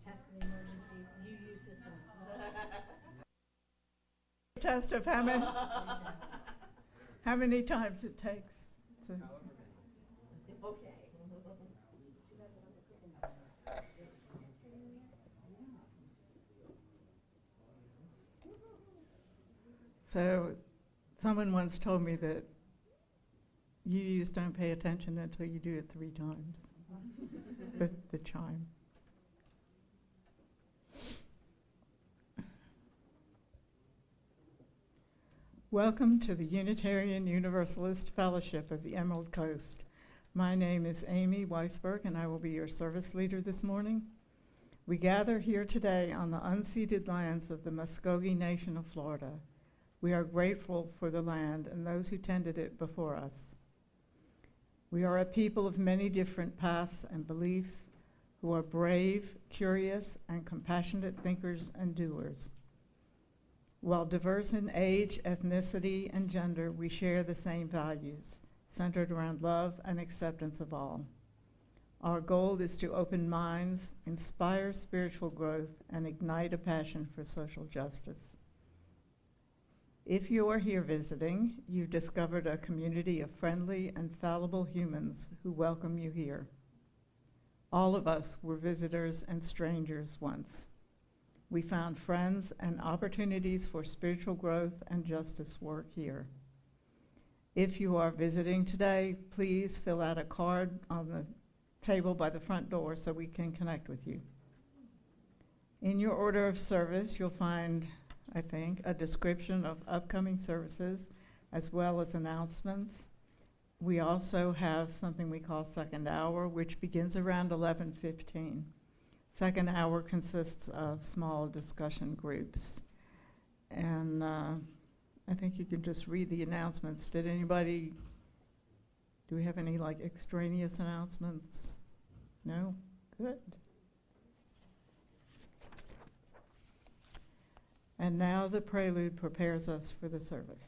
test an emergency UU system. Test of how many times it takes. To Okay. So someone once told me that UUs don't pay attention until you do it 3 times, the chime. Welcome to the Unitarian Universalist Fellowship of the Emerald Coast. My name is Amy Weisberg, and I will be your service leader this morning. We gather here today on the unceded lands of the Muskogee Nation of Florida. We are grateful for the land and those who tended it before us. We are a people of many different paths and beliefs who are brave, curious, and compassionate thinkers and doers. While diverse in age, ethnicity, and gender, we share the same values, centered around love and acceptance of all. Our goal is to open minds, inspire spiritual growth, and ignite a passion for social justice. If you are here visiting, you've discovered a community of friendly and fallible humans who welcome you here. All of us were visitors and strangers once. We found friends and opportunities for spiritual growth and justice work here. If you are visiting today, please fill out a card on the table by the front door so we can connect with you. In your order of service, you'll find, I think, a description of upcoming services as well as announcements. We also have something we call second hour, which begins around 11:15. Second hour consists of small discussion groups. And I think you can just read the announcements. Do we have any like extraneous announcements? No? Good. And now the prelude prepares us for the service.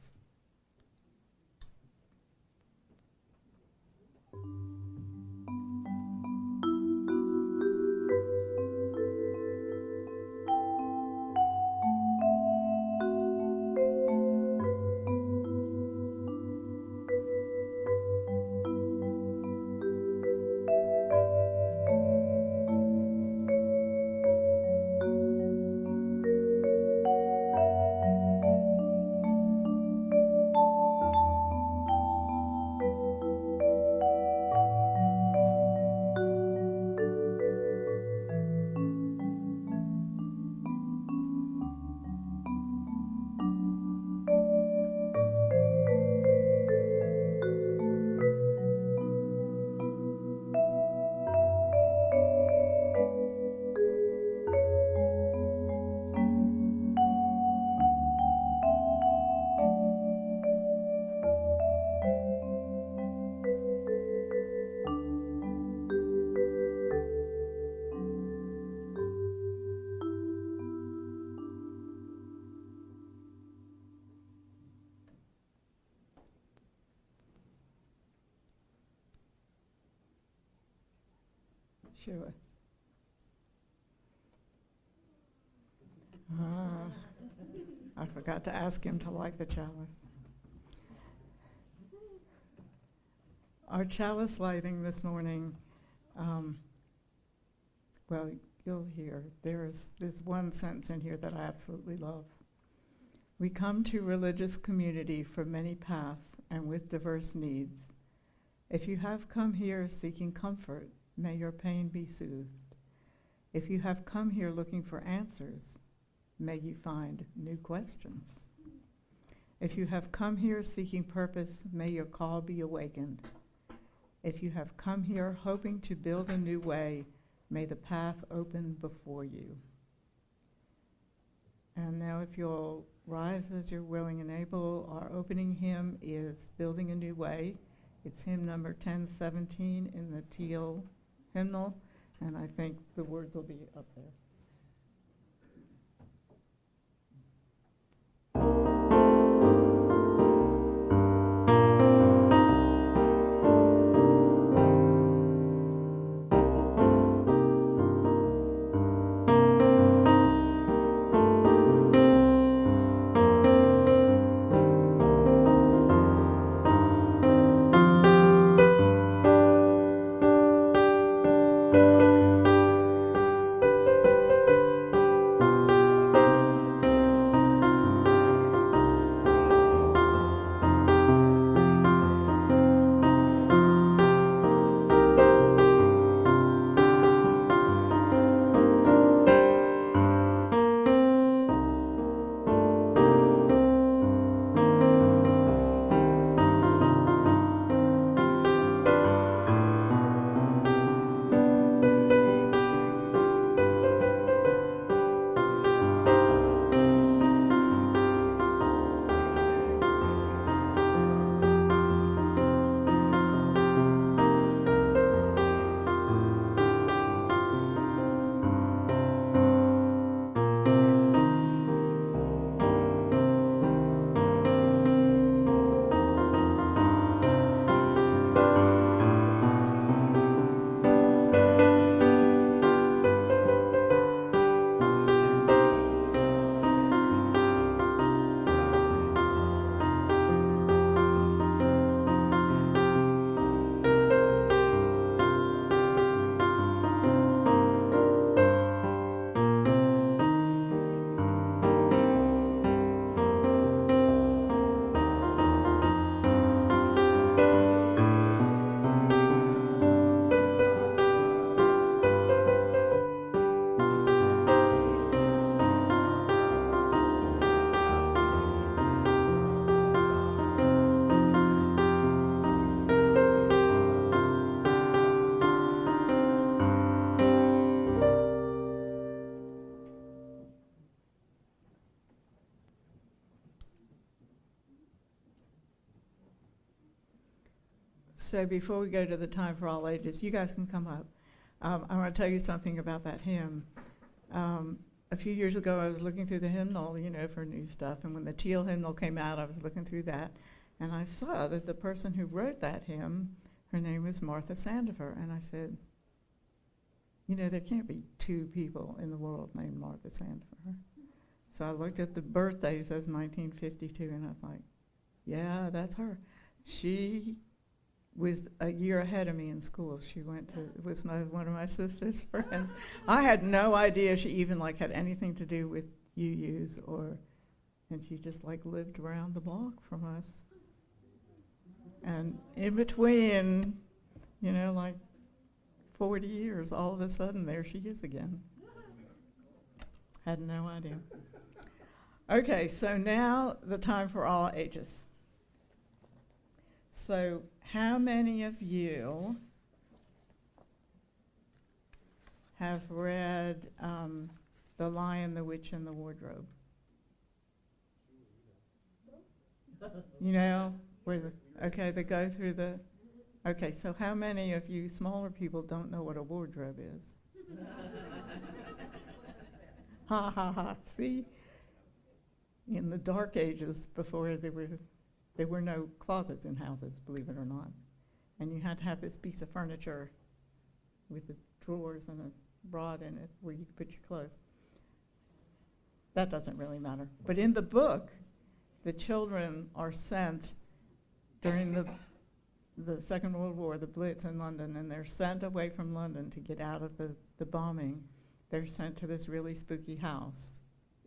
Sure. I forgot to ask him to light the chalice. Our chalice lighting this morning, well, you'll hear, there's one sentence in here that I absolutely love. We come to religious community from many paths and with diverse needs. If you have come here seeking comfort, may your pain be soothed. If you have come here looking for answers, may you find new questions. If you have come here seeking purpose, may your call be awakened. If you have come here hoping to build a new way, may the path open before you. And now if you'll rise as you're willing and able, our opening hymn is Building a New Way. It's hymn number 1017 in the teal hymnal, and I think the words will be up there. So before we go to the time for all ages, you guys can come up. I want to tell you something about that hymn. A few years ago, I was looking through the hymnal, you know, for new stuff, and when the teal hymnal came out, I was looking through that, and I saw that the person who wrote that hymn, her name was Martha Sandifer, and I said, you know, there can't be two people in the world named Martha Sandifer. So I looked at the birthday, it says 1952, and I was like, yeah, that's her. She was a year ahead of me in school. She went to, was one of my sister's friends. I had no idea she even like had anything to do with UUs and she just like lived around the block from us. And in between, you know, like 40 years, all of a sudden there she is again. Had no idea. Okay, so now the time for all ages. So how many of you have read The Lion, the Witch, and the Wardrobe? You know, they go through the, okay, so how many of you smaller people don't know what a wardrobe is? Ha ha ha, see? In the Dark Ages, before there were no closets in houses, believe it or not. And you had to have this piece of furniture with the drawers and a rod in it where you could put your clothes. That doesn't really matter. But in the book, the children are sent during the Second World War, the Blitz in London, and they're sent away from London to get out of the bombing. They're sent to this really spooky house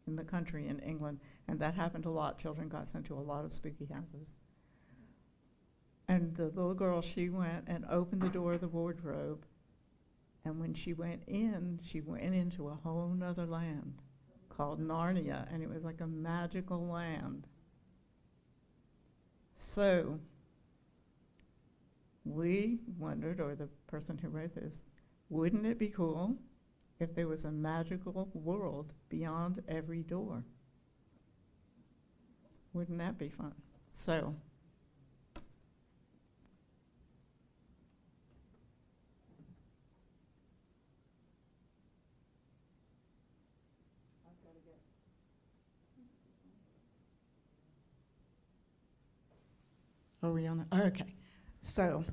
in the country in England, and that happened a lot. Children got sent to a lot of spooky houses. And the little girl, she went and opened the door of the wardrobe, and when she went into a whole nother land called Narnia, and it was like a magical land. So we wondered, or the person who wrote this, wouldn't it be cool if there was a magical world beyond every door? Wouldn't that be fun? So, are we on it? Oh, okay. So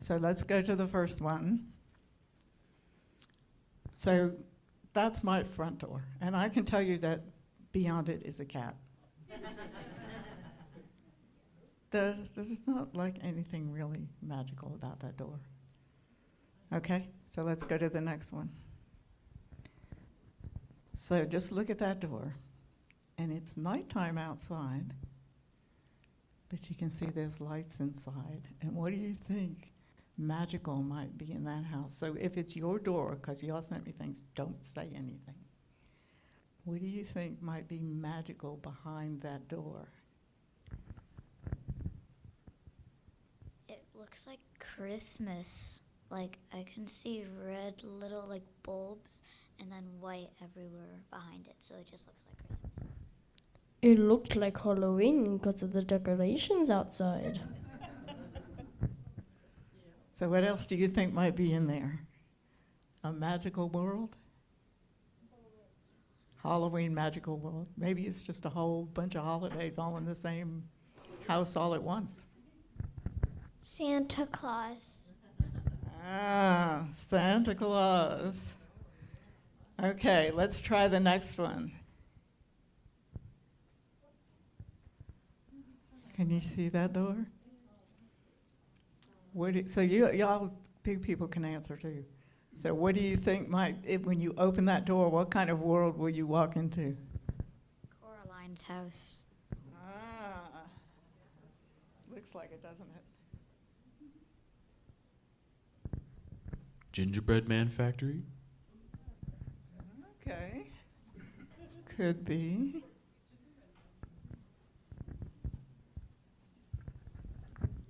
let's go to the first one. So that's my front door, and I can tell you that beyond it is a cat. There's not like anything really magical about that door. Okay, so let's go to the next one. So just look at that door, and it's nighttime outside, but you can see there's lights inside. And what do you think magical might be in that house? So if it's your door, because y'all sent me things, don't say anything. What do you think might be magical behind that door? It looks like Christmas. Like I can see red little like bulbs and then white everywhere behind it. So it just looks like Christmas. It looked like Halloween because of the decorations outside. So what else do you think might be in there? A magical world? Halloween magical world. Maybe it's just a whole bunch of holidays all in the same house all at once. Santa Claus. Ah, Santa Claus. Okay, let's try the next one. Can you see that door? So y'all big people can answer too. So what do you think when you open that door, what kind of world will you walk into? Coraline's house. Ah, looks like it, doesn't it? Gingerbread Man Factory? Okay. Could be.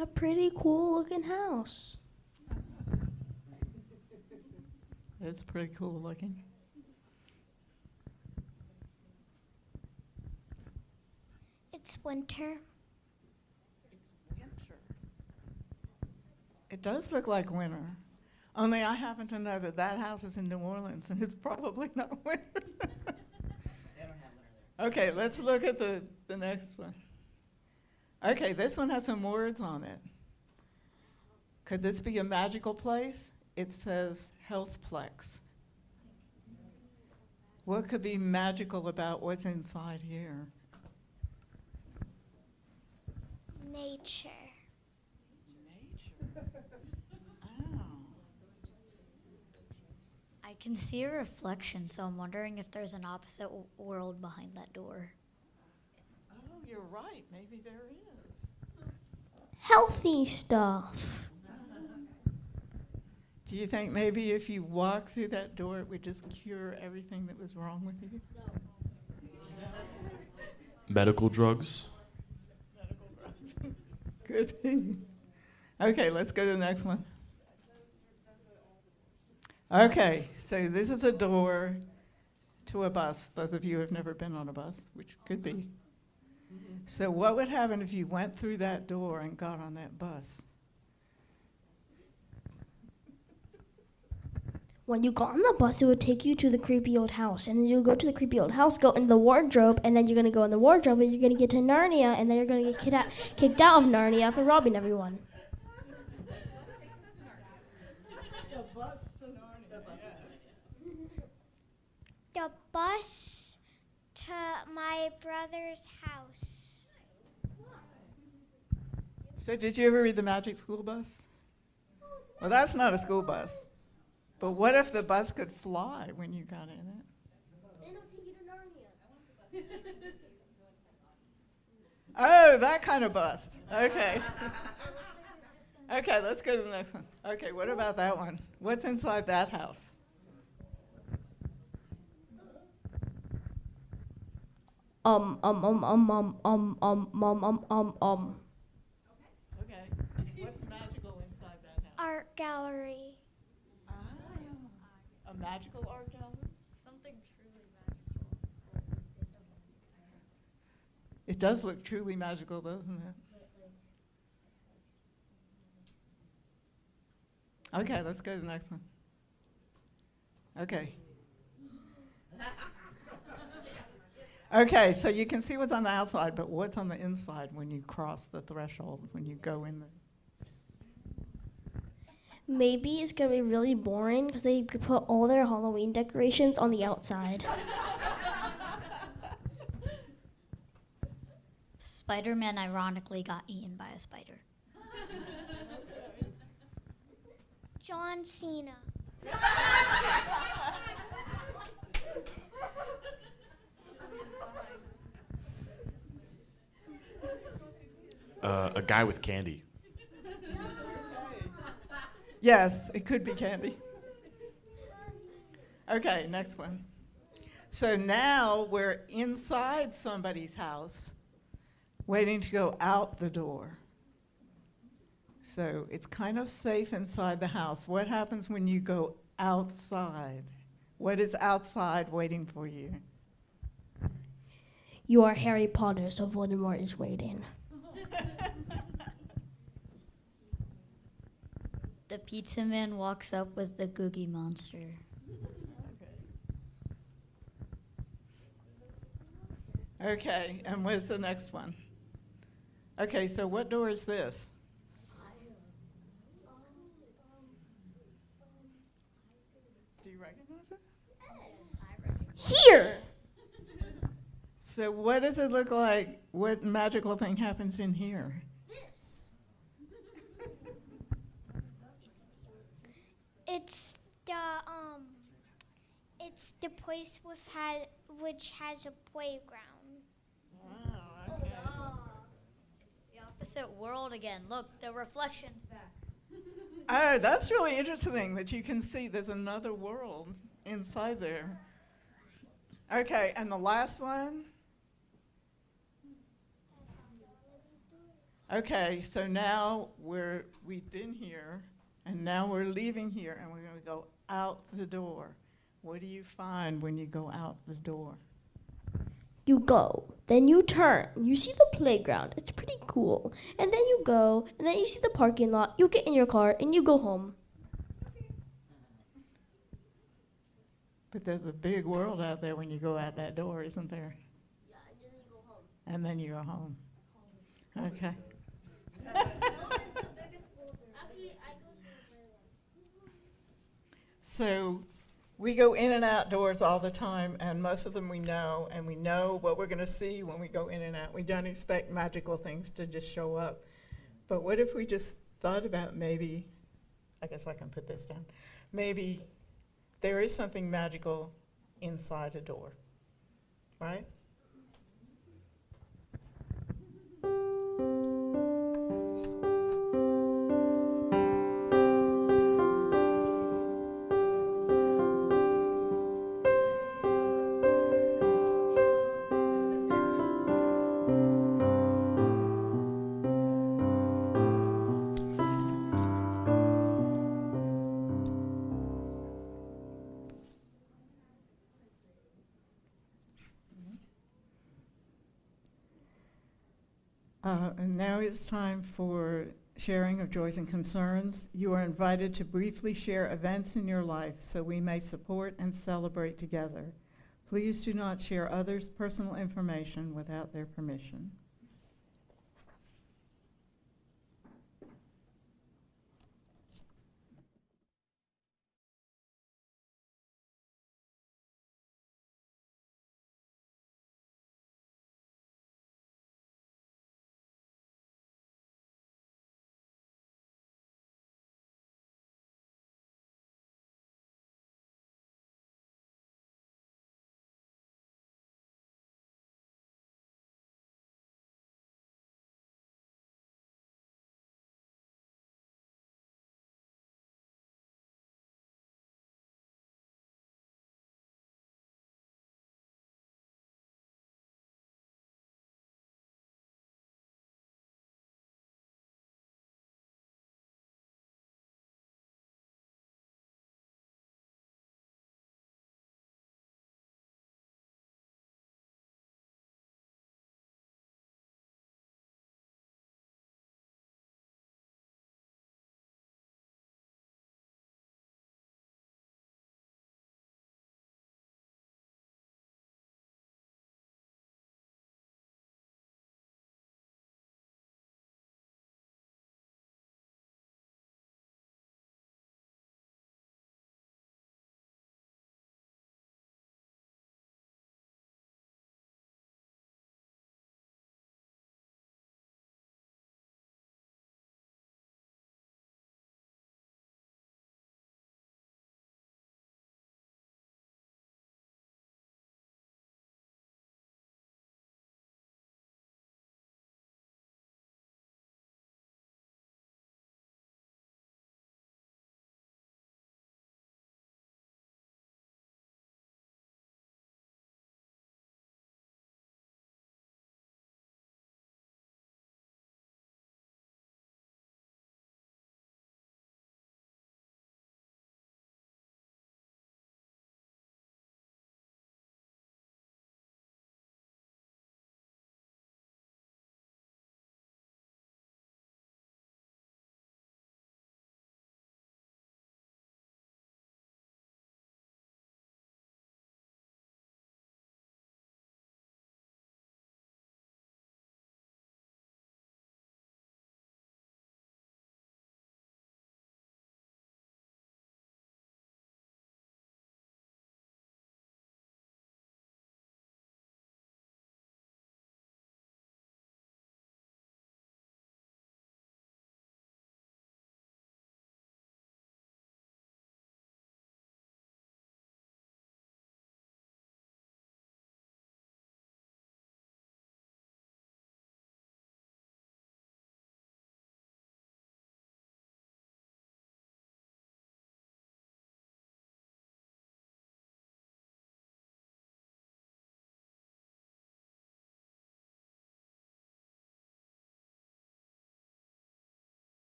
A pretty cool looking house. It's pretty cool looking. It's winter. It's winter. It does look like winter. Only I happen to know that that house is in New Orleans, and it's probably not winter. They don't have winter there. Okay, let's look at the next one. Okay, this one has some words on it. Could this be a magical place? It says Healthplex. What could be magical about what's inside here? Nature. Nature. Oh. I can see a reflection, so I'm wondering if there's an opposite world behind that door. Oh, you're right. Maybe there is. Healthy stuff. Do you think maybe if you walk through that door, it would just cure everything that was wrong with you? Medical drugs. Medical drugs. Could be. Okay, let's go to the next one. Okay, so this is a door to a bus. Those of you who have never been on a bus, which could be. So what would happen if you went through that door and got on that bus? When you got on the bus, it would take you to the creepy old house. And then you'll go to the creepy old house, go in the wardrobe, and then you're going to go in the wardrobe, and you're going to get to Narnia, and then you're going to get kicked out of Narnia for robbing everyone. The bus to my brother's house. So did you ever read The Magic School Bus? Well, that's not a school bus. But what if the bus could fly when you got in it? Then it'll take you to Narnia. Oh, that kind of bus. Okay. Okay, let's go to the next one. Okay, what about that one? What's inside that house? Um. Okay. What's magical inside that house? Art gallery. Ah, a magical art gallery? Something truly magical. It does look truly magical, doesn't it? Okay, let's go to the next one. Okay. Okay, so you can see what's on the outside, but what's on the inside when you cross the threshold, when you go in the... Maybe it's going to be really boring because they could put all their Halloween decorations on the outside. Spider-Man ironically got eaten by a spider. John Cena. A guy with candy. Yes, it could be candy. Okay, next one. So now we're inside somebody's house, waiting to go out the door. So it's kind of safe inside the house. What happens when you go outside? What is outside waiting for you? You are Harry Potter, so Voldemort is waiting. The pizza man walks up with the Googie Monster. Okay, and where's the next one? Okay, so what door is this? Do you recognize it? Here! So what does it look like? What magical thing happens in here? It's the place which has a playground. Wow, okay. The opposite world again. Look, the reflection's back. Oh, that's really interesting that you can see there's another world inside there. Okay, and the last one? Okay, so now we've been here, and now we're leaving here, and we're going to go out the door. What do you find when you go out the door? You go, then you turn, you see the playground. It's pretty cool. And then you go, and then you see the parking lot. You get in your car and you go home. But there's a big world out there when you go out that door, isn't there? Yeah, and then you go home. And then you go home. Okay. So we go in and out doors all the time, and most of them we know, and we know what we're going to see when we go in and out. We don't expect magical things to just show up. But what if we just thought about maybe, I guess I can put this down, maybe there is something magical inside a door, right? And now it's time for sharing of joys and concerns. You are invited to briefly share events in your life so we may support and celebrate together. Please do not share others' personal information without their permission.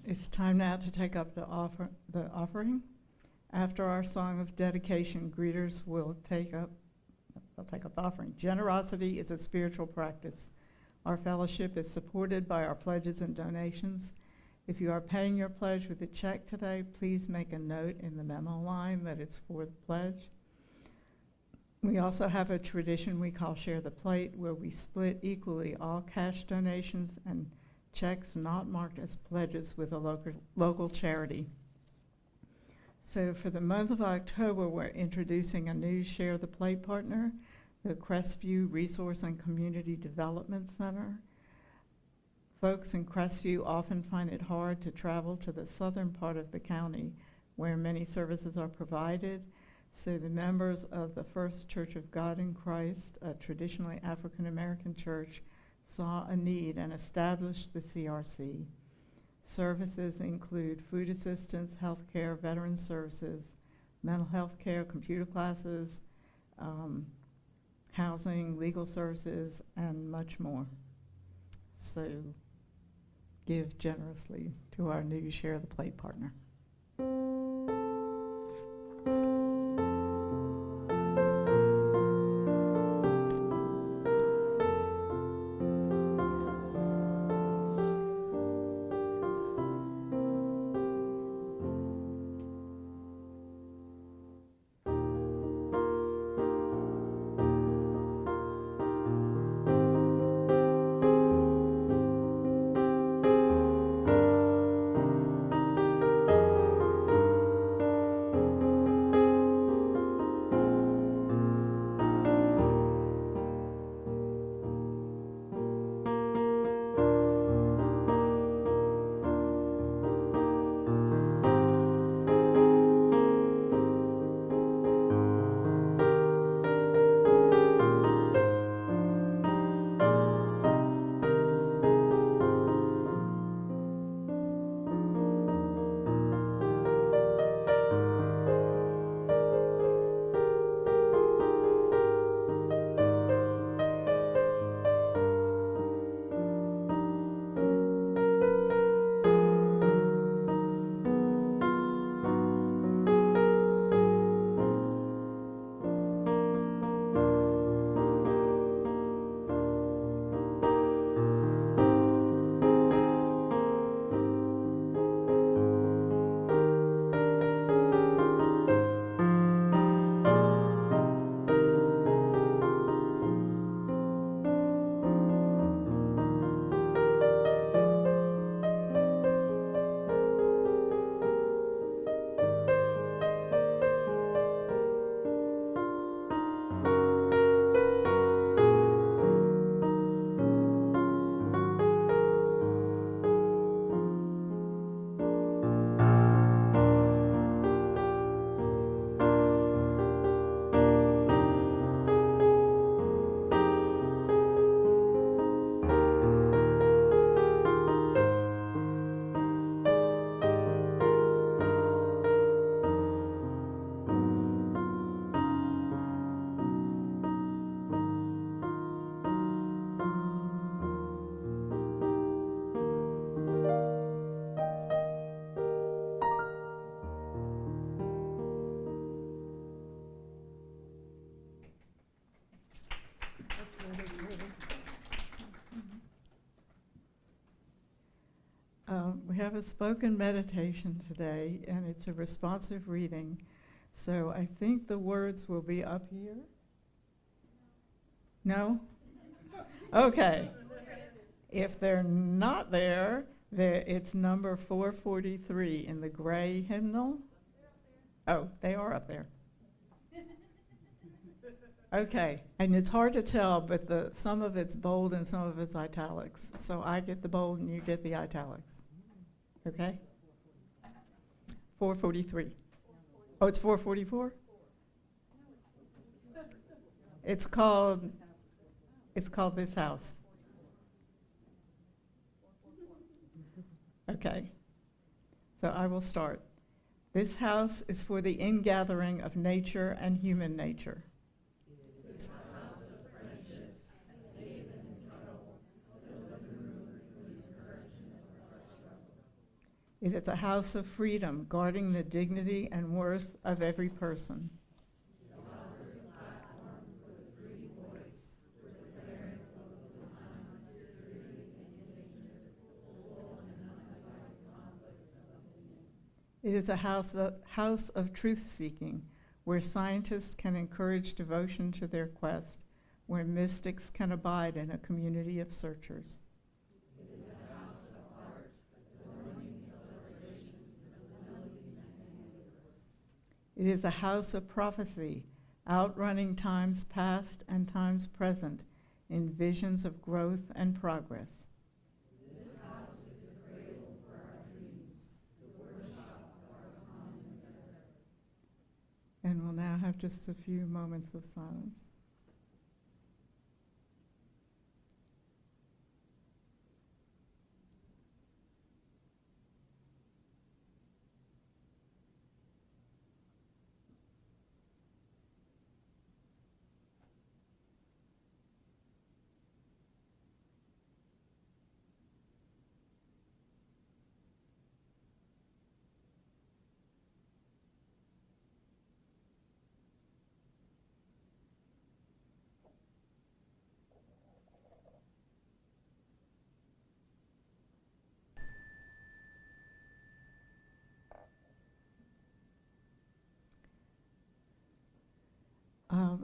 It's time now to take up the offering. After our song of dedication, greeters will take up the offering. Generosity is a spiritual practice. Our fellowship is supported by our pledges and donations. If you are paying your pledge with a check today, please make a note in the memo line that it's for the pledge. We also have a tradition we call Share the Plate, where we split equally all cash donations and checks not marked as pledges with a local charity. So for the month of October, we're introducing a new Share the Plate partner, the Crestview Resource and Community Development Center. Folks in Crestview often find it hard to travel to the southern part of the county where many services are provided. So the members of the First Church of God in Christ, a traditionally African American church, saw a need and established the CRC. Services include food assistance, health care, veteran services, mental health care, computer classes, housing, legal services, and much more. So give generously to our new Share the Plate partner. We have a spoken meditation today, and it's a responsive reading. So I think the words will be up here. No? Okay. If they're not there, it's number 443 in the gray hymnal. Oh, they are up there. Okay, and it's hard to tell, but some of it's bold and some of it's italics. So I get the bold and you get the italics. Okay? 443. Oh, it's 444? It's called This House. Okay. So I will start. This house is for the ingathering of nature and human nature. It is a house of freedom, guarding the dignity and worth of every person. It is a house of truth-seeking, where scientists can encourage devotion to their quest, where mystics can abide in a community of searchers. It is a house of prophecy, outrunning times past and times present in visions of growth and progress. And we'll now have just a few moments of silence.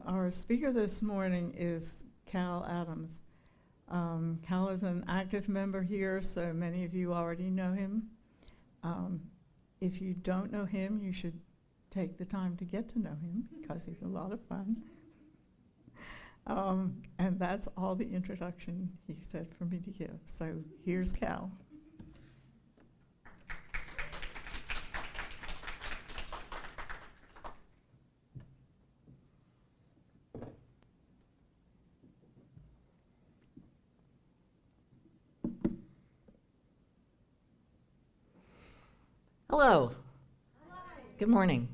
Our speaker this morning is Kal Addams. Kal is an active member here, so many of you already know him. If you don't know him, you should take the time to get to know him because he's a lot of fun. And that's all the introduction he said for me to give. So here's Kal. Hello. Hi. Good morning.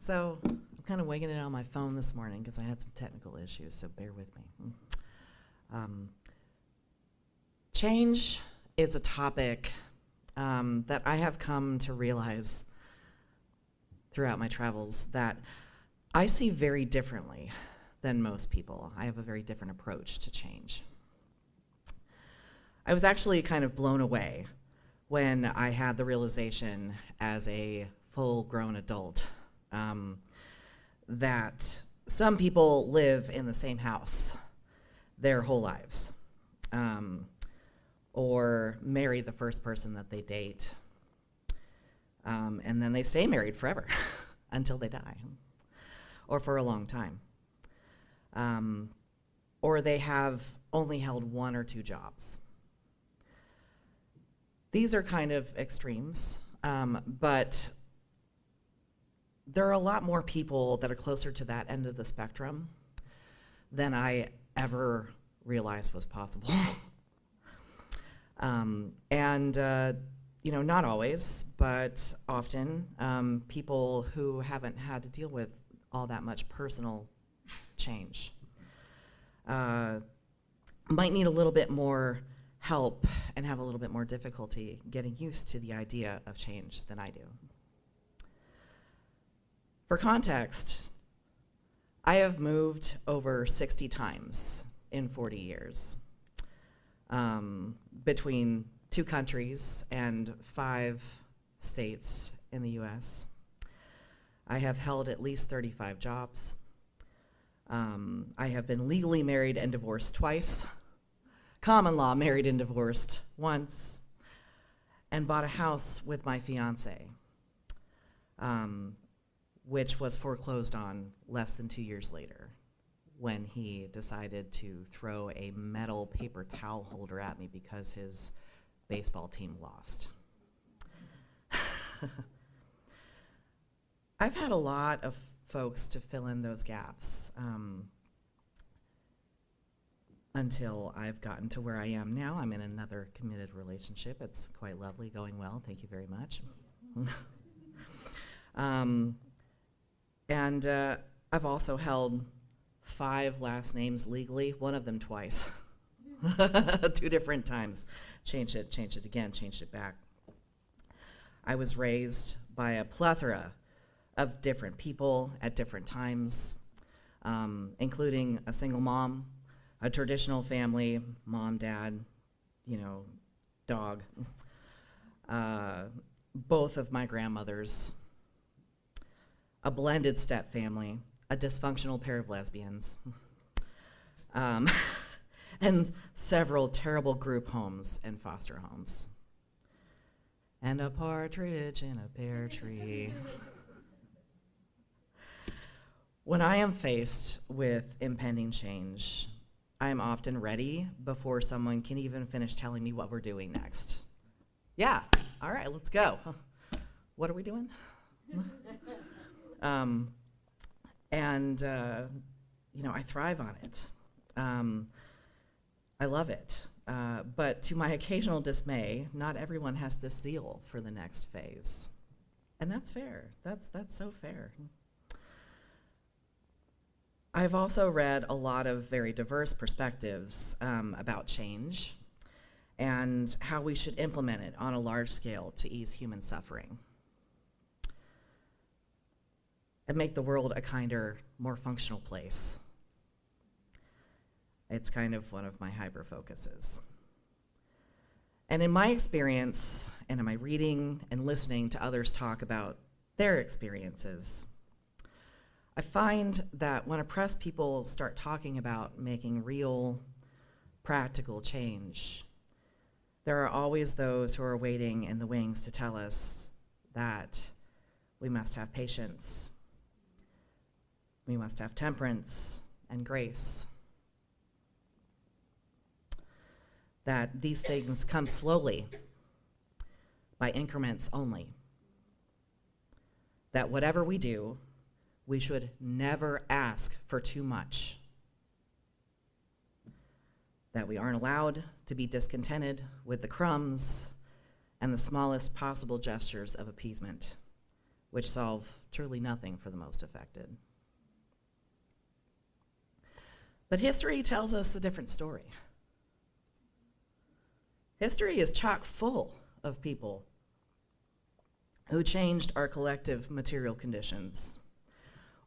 So I'm kind of winging it on my phone this morning because I had some technical issues, so bear with me. Change is a topic that I have come to realize throughout my travels that I see very differently than most people. I have a very different approach to change. I was actually kind of blown away when I had the realization as a full-grown adult that some people live in the same house their whole lives, or marry the first person that they date, and then they stay married forever until they die, or for a long time. Or they have only held one or two jobs. These are kind of extremes, but there are a lot more people that are closer to that end of the spectrum than I ever realized was possible. Not always, but often, people who haven't had to deal with all that much personal change might need a little bit more help and have a little bit more difficulty getting used to the idea of change than I do. For context, I have moved over 60 times in 40 years, between 2 countries and 5 states in the US. I have held at least 35 jobs. I have been legally married and divorced twice, common law married and divorced once, and bought a house with my fiance, which was foreclosed on less than 2 years later when he decided to throw a metal paper towel holder at me because his baseball team lost. I've had a lot of folks to fill in those gaps until I've gotten to where I am now. I'm in another committed relationship. It's quite lovely, going well. Thank you very much. I've also held 5 last names legally, one of them twice, 2 different times. Changed it again, changed it back. I was raised by a plethora of different people at different times, including a single mom, a traditional family, mom, dad, dog, both of my grandmothers, a blended step family, a dysfunctional pair of lesbians, and several terrible group homes and foster homes. And a partridge in a pear tree. When I am faced with impending change, I am often ready before someone can even finish telling me what we're doing next. Yeah, all right, let's go. What are we doing? I thrive on it. I love it. But to my occasional dismay, not everyone has this zeal for the next phase. And that's fair. That's so fair. I've also read a lot of very diverse perspectives about change and how we should implement it on a large scale to ease human suffering and make the world a kinder, more functional place. It's kind of one of my hyper focuses. And in my experience, and in my reading and listening to others talk about their experiences, I find that when oppressed people start talking about making real, practical change, there are always those who are waiting in the wings to tell us that we must have patience, we must have temperance and grace, that these things come slowly, by increments only, that whatever we do, we should never ask for too much, that we aren't allowed to be discontented with the crumbs and the smallest possible gestures of appeasement, which solve truly nothing for the most affected. But history tells us a different story. History is chock full of people who changed our collective material conditions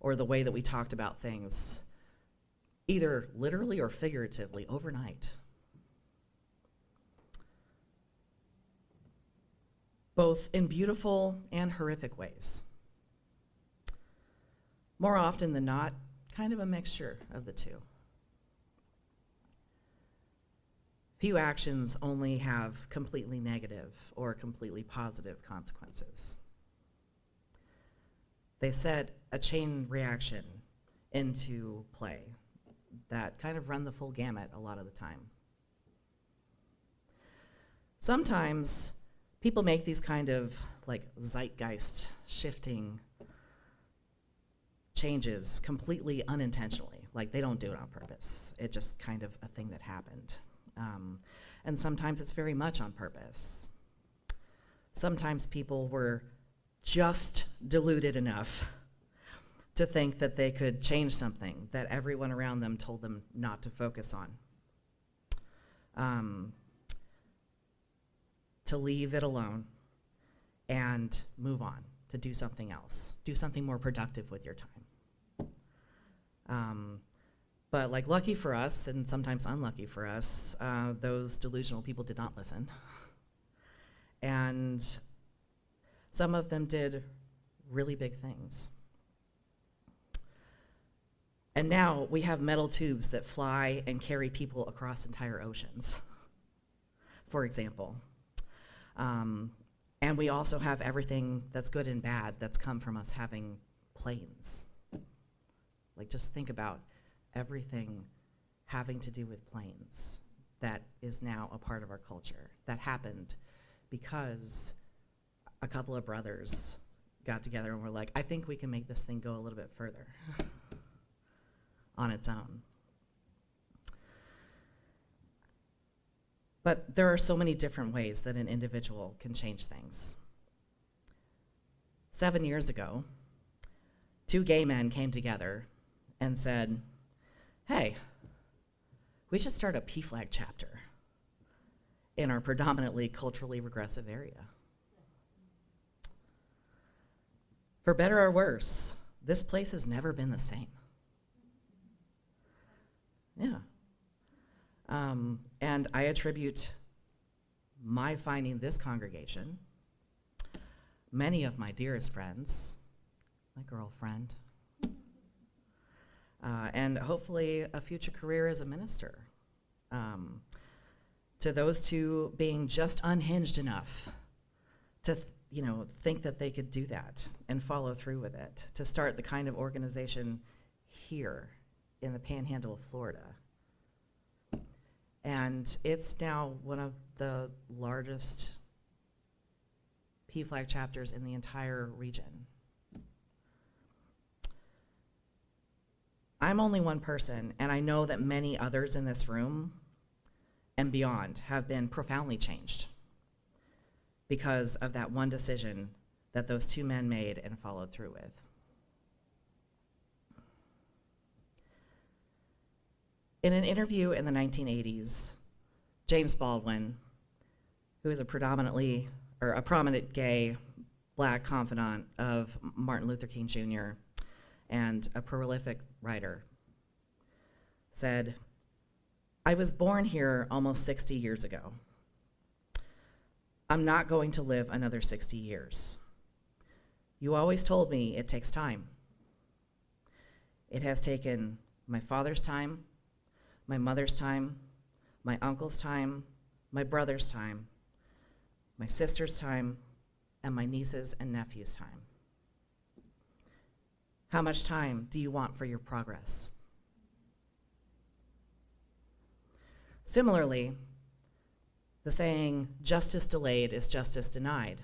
or the way that we talked about things, either literally or figuratively, overnight. Both in beautiful and horrific ways. More often than not, kind of a mixture of the two. Few actions only have completely negative or completely positive consequences. They set a chain reaction into play that kind of run the full gamut a lot of the time. Sometimes people make these kind of like zeitgeist shifting changes completely unintentionally, like they don't do it on purpose. It's just kind of a thing that happened. And sometimes it's very much on purpose. Sometimes people were just deluded enough to think that they could change something that everyone around them told them not to focus on. To leave it alone and move on, to do something else, do something more productive with your time. But like lucky for us, and sometimes unlucky for us, those delusional people did not listen. And some of them did really big things. And now we have metal tubes that fly and carry people across entire oceans, for example. And we also have everything that's good and bad that's come from us having planes. Like just think about everything having to do with planes that is now a part of our culture. That happened because a couple of brothers got together and were like, I think we can make this thing go a little bit further on its own. But there are so many different ways that an individual can change things. 7 years ago, 2 gay men came together and said, hey, we should start a PFLAG chapter in our predominantly culturally regressive area. For better or worse, this place has never been the same. Yeah. And I attribute my finding this congregation, many of my dearest friends, my girlfriend, and hopefully a future career as a minister, to those two being just unhinged enough to think that they could do that and follow through with it, to start the kind of organization here in the Panhandle of Florida. And it's now one of the largest PFLAG chapters in the entire region. I'm only one person, and I know that many others in this room and beyond have been profoundly changed because of that one decision that those two men made and followed through with. In an interview in the 1980s, James Baldwin, who is a prominent gay black confidant of Martin Luther King Jr. and a prolific writer, said, "I was born here almost 60 years ago. I'm not going to live another 60 years. You always told me it takes time. It has taken my father's time, my mother's time, my uncle's time, my brother's time, my sister's time, and my nieces and nephews' time. How much time do you want for your progress?" Similarly, the saying, "justice delayed is justice denied,"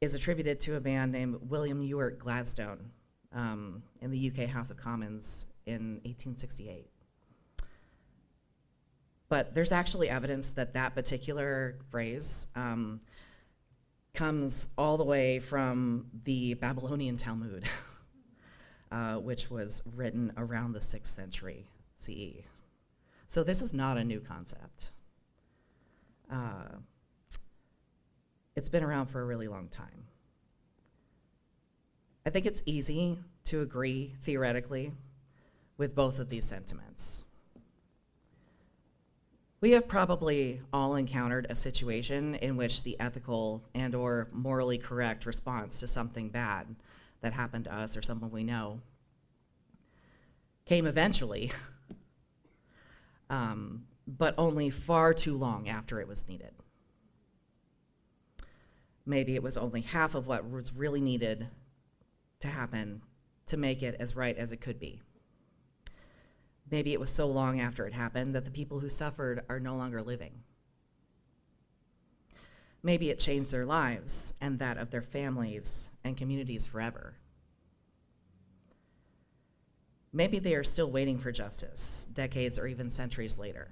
is attributed to a man named William Ewart Gladstone in the UK House of Commons in 1868. But there's actually evidence that that particular phrase comes all the way from the Babylonian Talmud, which was written around the 6th century CE. So this is not a new concept. It's been around for a really long time. I think it's easy to agree theoretically with both of these sentiments. We have probably all encountered a situation in which the ethical and/or morally correct response to something bad that happened to us or someone we know came eventually, but only far too long after it was needed. Maybe it was only half of what was really needed to happen to make it as right as it could be. Maybe it was so long after it happened that the people who suffered are no longer living. Maybe it changed their lives and that of their families and communities forever. Maybe they are still waiting for justice, decades or even centuries later.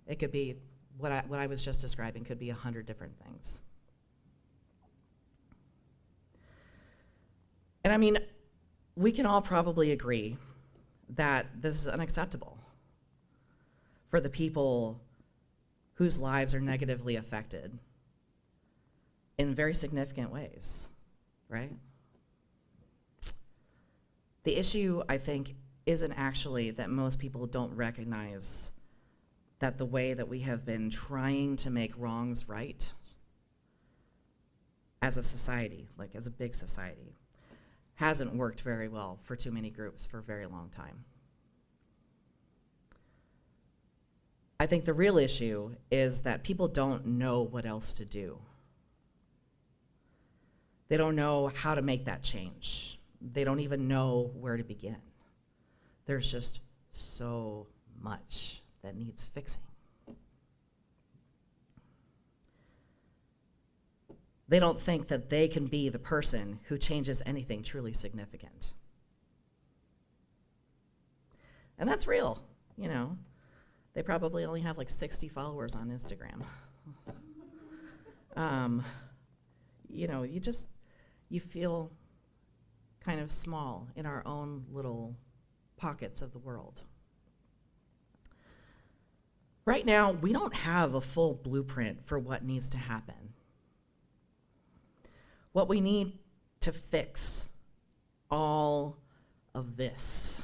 It could be, what I was just describing could be 100 different things. And I mean, we can all probably agree that this is unacceptable for the people whose lives are negatively affected in very significant ways, right? The issue, I think, isn't actually that most people don't recognize that the way that we have been trying to make wrongs right as a society, like as a big society, hasn't worked very well for too many groups for a very long time. I think the real issue is that people don't know what else to do. They don't know how to make that change. They don't even know where to begin. There's just so much that needs fixing. They don't think that they can be the person who changes anything truly significant. And that's real, you know. They probably only have like 60 followers on Instagram. You know, you feel kind of small in our own little pockets of the world. Right now, we don't have a full blueprint for what needs to happen What we need to fix all of this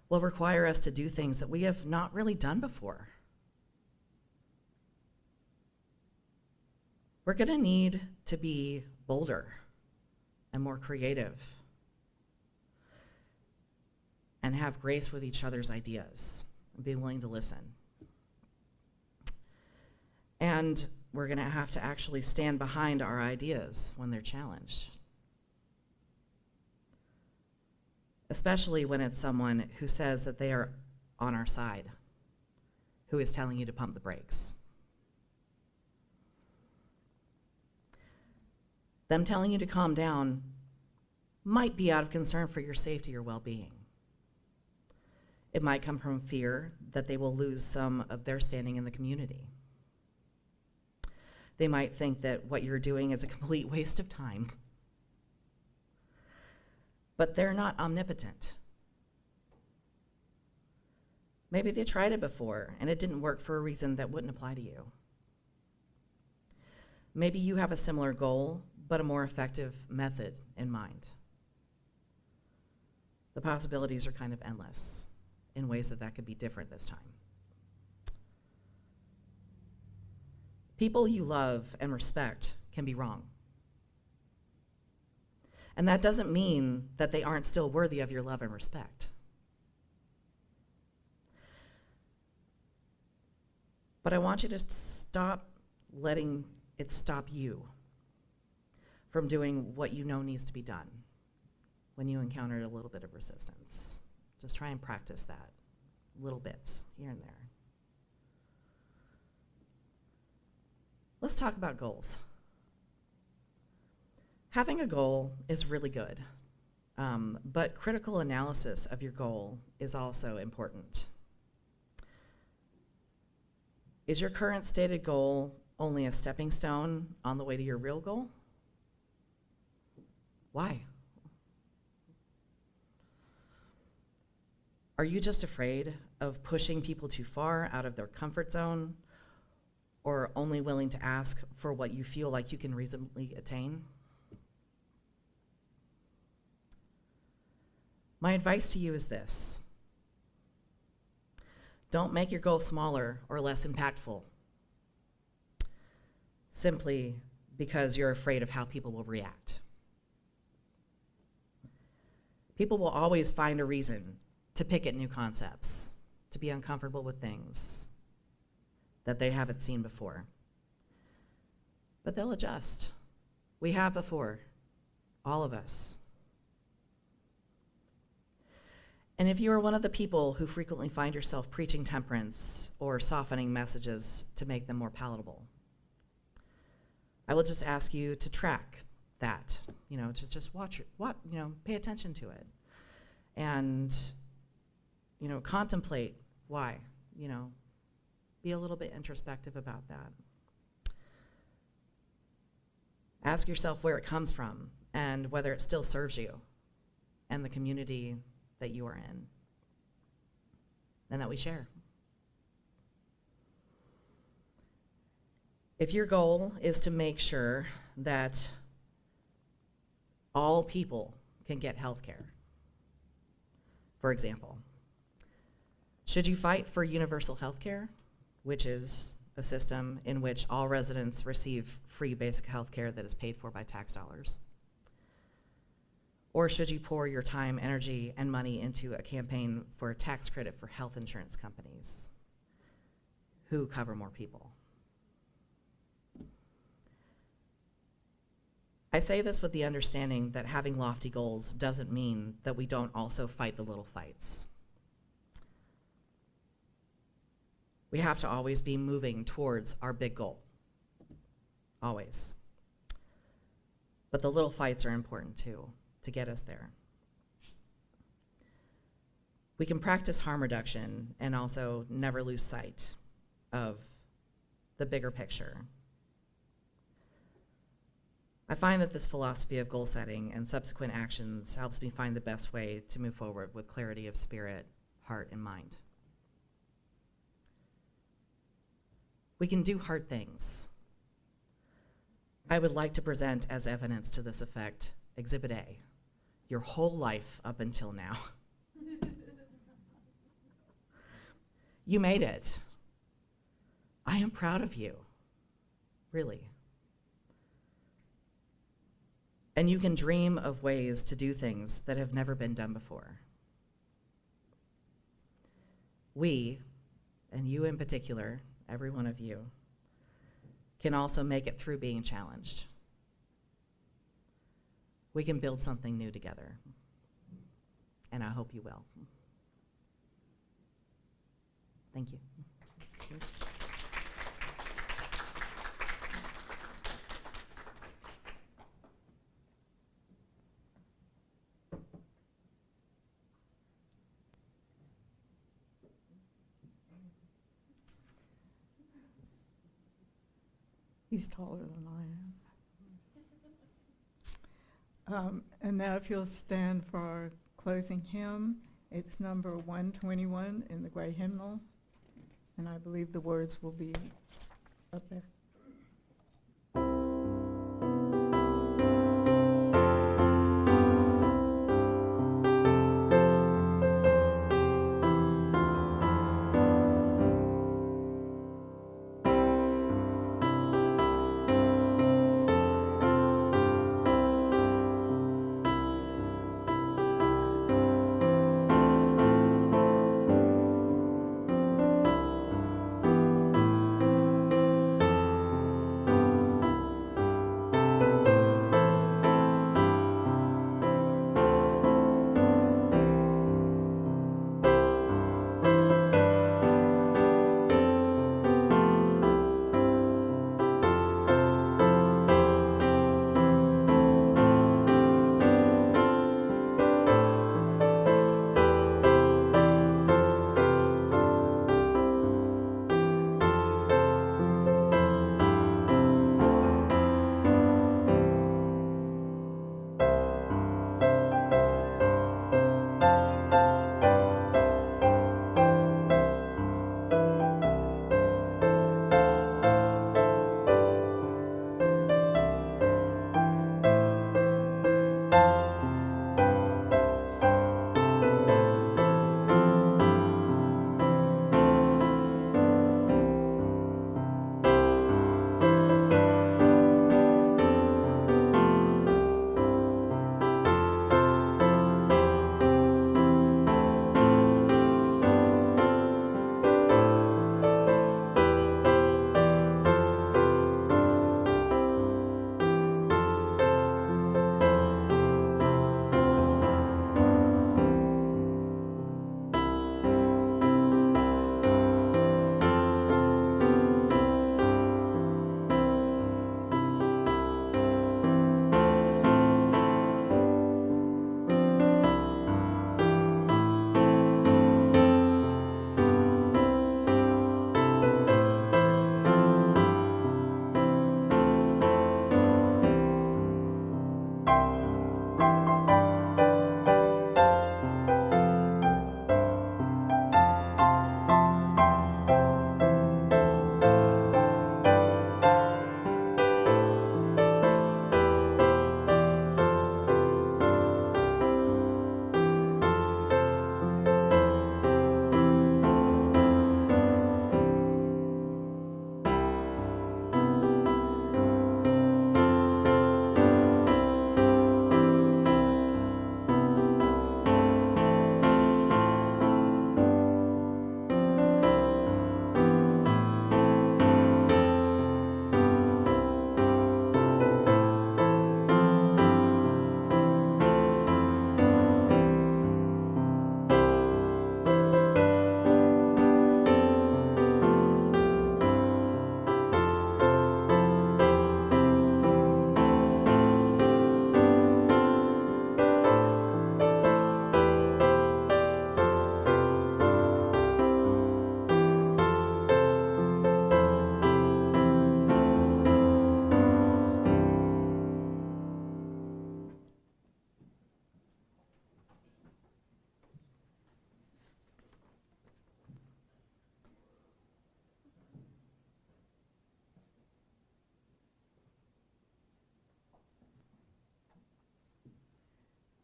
will require us to do things that we have not really done before. We're going to need to be bolder and more creative and have grace with each other's ideas and be willing to listen. And we're going to have to actually stand behind our ideas when they're challenged, especially when it's someone who says that they are on our side, who is telling you to pump the brakes. Them telling you to calm down might be out of concern for your safety or well-being. It might come from fear that they will lose some of their standing in the community. They might think that what you're doing is a complete waste of time. But they're not omnipotent. Maybe they tried it before and it didn't work for a reason that wouldn't apply to you. Maybe you have a similar goal, but a more effective method in mind. The possibilities are kind of endless in ways that could be different this time. People you love and respect can be wrong. And that doesn't mean that they aren't still worthy of your love and respect. But I want you to stop letting it stop you from doing what you know needs to be done when you encounter a little bit of resistance. Just try and practice that, little bits here and there. Let's talk about goals. Having a goal is really good, but critical analysis of your goal is also important. Is your current stated goal only a stepping stone on the way to your real goal? Why? Are you just afraid of pushing people too far out of their comfort zone, or only willing to ask for what you feel like you can reasonably attain? My advice to you is this: don't make your goal smaller or less impactful simply because you're afraid of how people will react. People will always find a reason to pick at new concepts, to be uncomfortable with things that they haven't seen before. But they'll adjust. We have before, all of us. And if you are one of the people who frequently find yourself preaching temperance or softening messages to make them more palatable, I will just ask you to track that, to just watch it, pay attention to it. And, contemplate why, be a little bit introspective about that. Ask yourself where it comes from and whether it still serves you and the community that you are in and that we share. If your goal is to make sure that all people can get health care, for example, should you fight for universal health care, which is a system in which all residents receive free basic health care that is paid for by tax dollars? Or should you pour your time, energy, and money into a campaign for a tax credit for health insurance companies who cover more people? I say this with the understanding that having lofty goals doesn't mean that we don't also fight the little fights. We have to always be moving towards our big goal, always. But the little fights are important too, to get us there. We can practice harm reduction and also never lose sight of the bigger picture. I find that this philosophy of goal setting and subsequent actions helps me find the best way to move forward with clarity of spirit, heart, and mind. We can do hard things, I would like to present as evidence to this effect Exhibit A, your whole life up until now. You made it. I am proud of you, really. And you can dream of ways to do things that have never been done before. We, and you in particular, every one of you, can also make it through being challenged. We can build something new together, and I hope you will. Thank you. He's taller than I am. And now if you'll stand for our closing hymn, it's number 121 in the gray hymnal, and I believe the words will be up there.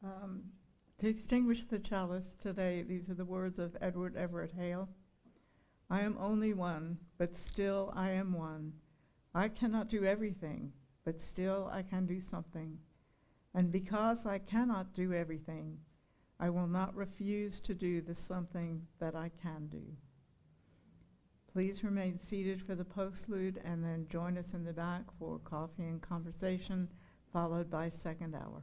To extinguish the chalice today, these are the words of Edward Everett Hale. I am only one, but still I am one. I cannot do everything, but still I can do something. And because I cannot do everything, I will not refuse to do the something that I can do. Please remain seated for the postlude and then join us in the back for coffee and conversation, followed by second hour.